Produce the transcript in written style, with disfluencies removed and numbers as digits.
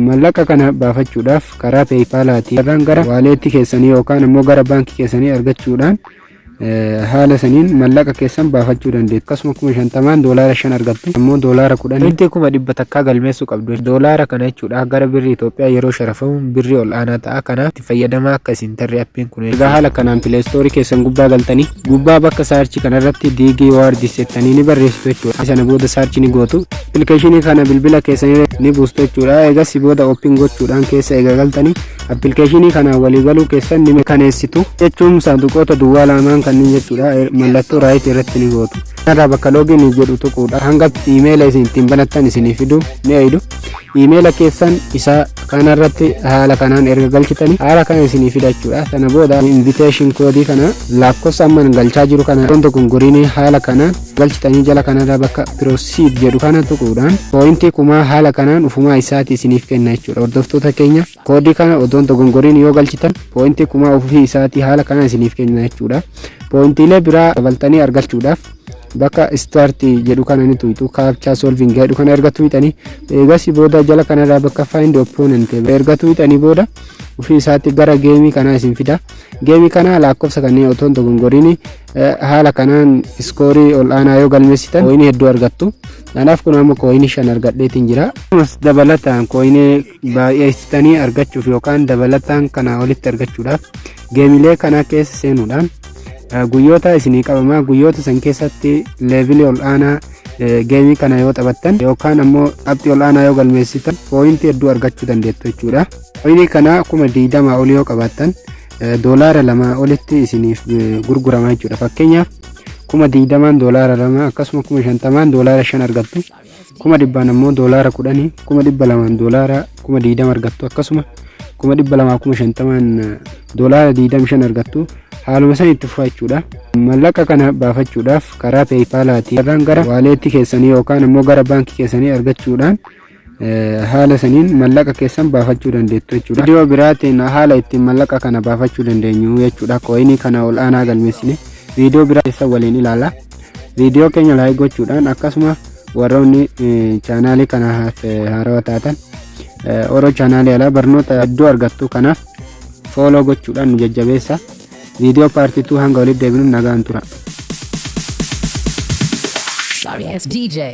mallaqa kana baafachuudhaaf karaa PayPal'aatiin gara waaleetti keessanii yookaan immoo gara baankii keessanii argachuudhaan haala saniin mallaqa keessan baafachuu dandeessu. Akkasuma $50 argattu ammoo $10 inti kuma dhibba takka galmeessuu qabdu. Doolaara kana jechuudha gara birrii Itoophiyaa yeroo sharafamu birrii ol aanaa ta'a. Kanaaf itti fayyadamaa akkasiin tarree appiin kun. Egaa haala kanaan Play Store keessan gubbaa galtanii gubbaa bakka saarchi kanarratti diigii waardis jettanii ni barreessitu jechuudha. Sana booda saarchi ni gootu. Appilikeeshinii kana bilbila keessanii ni buustu jechuudha. Egas booda open gochuudhaan keessa egaa galtanii appilikeeshinii kana walii galuu keessan ni mirkaneessitu jechuun saanduqoota duwwaa lamaan kanneen jechuudha. Mallattoo raayit irratti ni gootu. Kana bakka login jedhu tuquudha. Hanga iimeela isin ittiin banattan isinii fidu ni aydu. Iimeela keessan isa kanarratti haala kanaan erga galchitanii haala kana isinii fidachuudha. Sana booda invitation code kana lakkoofsa amman galchaa jiru kana wanto gurgurini haala kanaan galchitanii jala kanarra bakka proceed jedhu kana tuquudhaan pointii kuma haala kanaan ufumaa isaati isiniif kenna jechuudha. Hordoftoota keenya koodii kana odoon gurgurini yoo galchitan pointii kuma ufii isaati haala kanaan isiniif kenna jechuudha. Pointiilee biraa dabaltanii argachuudhaaf bakka start jedhu kana ni tuqxu captcha solving jedhu kana erga tuqxanii eegas booda jala kanarraa bakka find opponent erga tuqxanii booda ufii isaatti gara geemii kana isin fida. Geemii kana lakkoofsa kanneen otoon gurgurini haala kanaan iskoorii ol aanaa yoo galmeessitan kooyinii hedduu argattu. Kanaaf kun amma kooyinii 5 argadheetiin jira. Dabalataan kooyinii baay'eessitanii argachuuf yookaan dabalataan kana walitti argachuudhaaf geemiilee kana keessa seenuudhaan guyyoota isinii qabamaa guyyoota san keessatti levelii ol aanaa geemii kana yoo taphattan yookaan ammoo qabxii ol aanaa yoo galmeessitan poointii hedduu argachuu dandeettu jechuudha. Kooyinii kana 20 ol yoo qabaattan $2 olitti isiniif gurgurama jechuudha. Fakkeenyaaf 20 $2 akkasuma 50 $5 argattu. 100 ammoo $10 200 $20 argattu akkasuma 200 50 $25 argattu. Haaluma san itti fufachuudha. Mallaqa kana baafachuudhaaf karaa PayPal'aatiin gara waaleetti keessanii yookaan immoo gara baankii keessanii argachuudhaan haala saniin mallaqa keessan baafachuu dandeettu jechuudha. Viidiyoo biraatiin haala ittiin mallaqa kana baafachuu dandeenyu jechuudha. Kooyinii kana ol aanaa galmeessine viidiyoo biraa keessa waliin ilaala. Viidiyoo keenya laayik gochuudhaan akkasuma warroonni chaanaalii kana haarawaa taatan Oro chaanaalii ala barnoota hedduu argattu kanaaf follow gochuudhaan nu jajjabeessa. Video part 2 hanga walitti deebinu nagaan tura. Sorry, it's DJ.